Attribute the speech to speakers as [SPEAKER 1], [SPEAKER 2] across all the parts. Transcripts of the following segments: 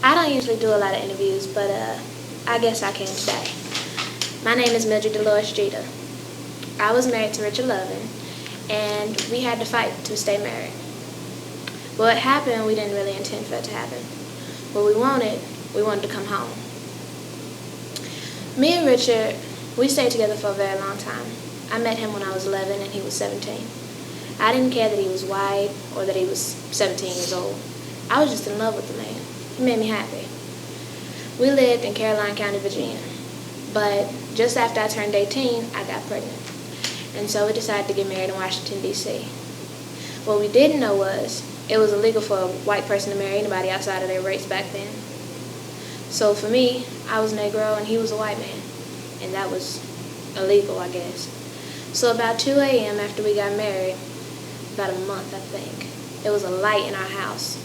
[SPEAKER 1] I don't usually do a lot of interviews, but I guess I can today. My name is Mildred Dolores Jeter. I was married to Richard Lovin, and we had to fight to stay married. What happened, we didn't really intend for it to happen. What we wanted to come home. Me and Richard, we stayed together for a very long time. I met him when I was 11 and he was 17. I didn't care that he was white or that he was 17 years old. I was just in love with the man. He made me happy. We lived in Caroline County, Virginia. But just after I turned 18, I got pregnant. And so we decided to get married in Washington, D.C. What we didn't know was it was illegal for a white person to marry anybody outside of their race back then. So for me, I was Negro and he was a white man. And that was illegal, I guess. So about 2 a.m. after we got married, about a month I think, there was a light in our house.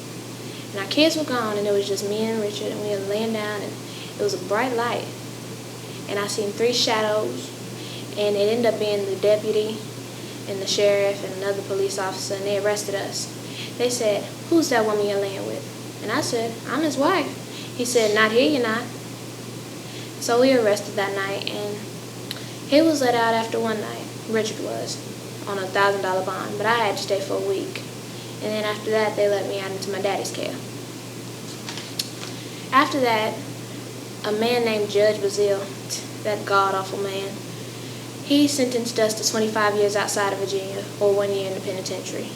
[SPEAKER 1] And our kids were gone and it was just me and Richard, and we were laying down and it was a bright light. And I seen 3 shadows, and it ended up being the deputy and the sheriff and another police officer, and they arrested us. They said, "Who's that woman you're laying with?" And I said, "I'm his wife." He said, "Not here, you're not." So we were arrested that night, and he was let out after one night. Richard was, on a $1,000 bond, but I had to stay for a week. And then after that, they let me out into my daddy's care. After that, a man named Judge Bazile, that god-awful man, he sentenced us to 25 years outside of Virginia, or 1 year in the penitentiary.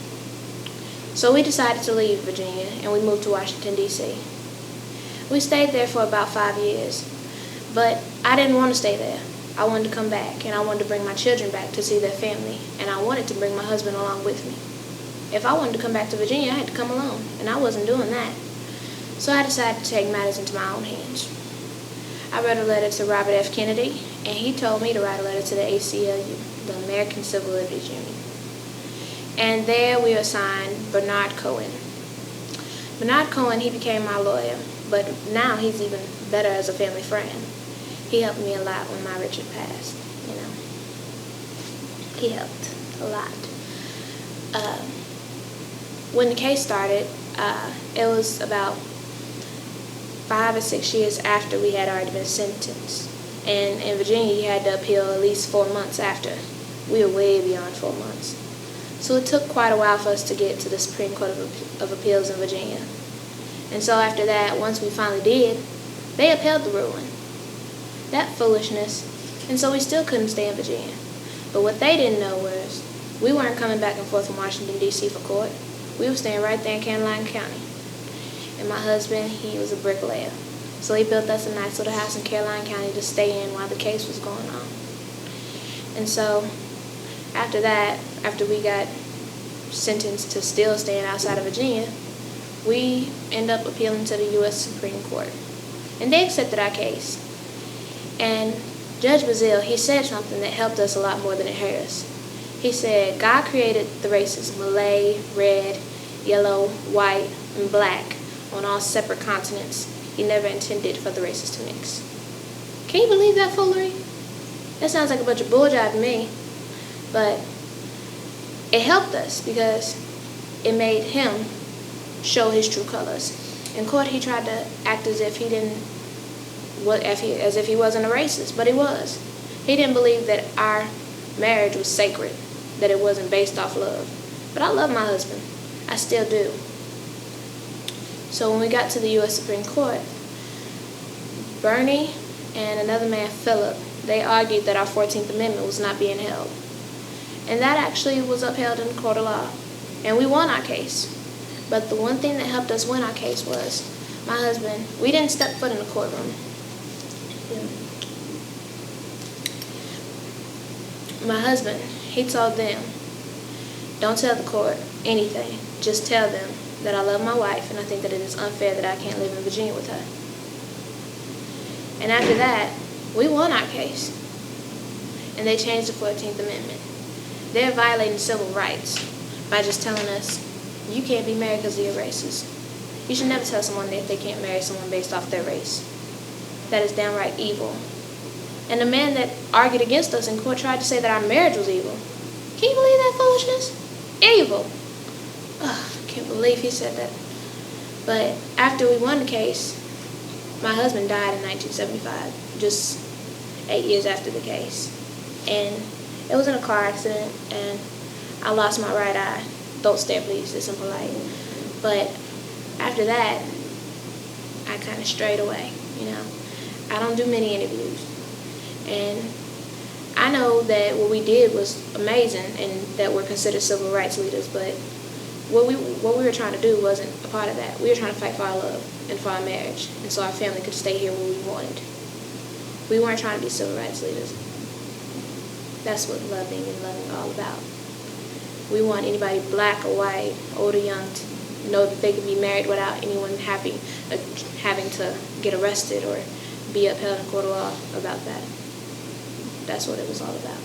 [SPEAKER 1] So we decided to leave Virginia, and we moved to Washington, D.C. We stayed there for about 5 years, but I didn't want to stay there. I wanted to come back, and I wanted to bring my children back to see their family, and I wanted to bring my husband along with me. If I wanted to come back to Virginia, I had to come alone, and I wasn't doing that. So I decided to take matters into my own hands. I wrote a letter to Robert F. Kennedy, and he told me to write a letter to the ACLU, the American Civil Liberties Union. And there we assigned Bernard Cohen. Bernard Cohen, he became my lawyer, but now he's even better as a family friend. He helped me a lot when my Richard passed, you know. He helped a lot. When the case started, it was about 5 or 6 years after we had already been sentenced. And in Virginia, you had to appeal at least 4 months after. We were way beyond 4 months. So it took quite a while for us to get to the Supreme Court of Appeals in Virginia. And so after that, once we finally did, they upheld the ruling. That foolishness. And so we still couldn't stay in Virginia. But what they didn't know was we weren't coming back and forth from Washington, D.C. for court. We were staying right there in Caroline County. And my husband, he was a bricklayer. So he built us a nice little house in Caroline County to stay in while the case was going on. And so after that, after we got sentenced to still staying outside of Virginia, we ended up appealing to the U.S. Supreme Court. And they accepted our case. And Judge Bazile, he said something that helped us a lot more than it hurt us. He said, God created the races Malay, red, yellow, white, and black on all separate continents. He never intended for the races to mix. Can you believe that foolery? That sounds like a bunch of bulljive to me. But it helped us because it made him show his true colors. In court, he tried to act as if he wasn't a racist, but he was. He didn't believe that our marriage was sacred, that it wasn't based off love. But I love my husband. I still do. So when we got to the U.S. Supreme Court, Bernie and another man, Philip, they argued that our 14th Amendment was not being held. And that actually was upheld in the court of law. And we won our case. But the one thing that helped us win our case was my husband, we didn't step foot in the courtroom. My husband, he told them, don't tell the court anything. Just tell them that I love my wife and I think that it is unfair that I can't live in Virginia with her. And after that, we won our case. And they changed the 14th Amendment. They're violating civil rights by just telling us, you can't be married because of your races. You should never tell someone that they can't marry someone based off their race. That is downright evil. And the man that argued against us in court tried to say that our marriage was evil. Can you believe that foolishness? Evil. Ugh, I can't believe he said that. But after we won the case, My husband died in 1975, just 8 years after the case. And it was in a car accident, and I lost my right eye. Don't stare, please. It's impolite. But after that, I kind of strayed away, I don't do many interviews. And I know that what we did was amazing and that we're considered civil rights leaders, but what we were trying to do wasn't a part of that. We were trying to fight for our love and for our marriage, and so our family could stay here where we wanted. We weren't trying to be civil rights leaders. That's what loving and loving are all about. We want anybody black or white, old or young, to know that they could be married without anyone having to get arrested or be upheld in court of law about that. That's what it was all about.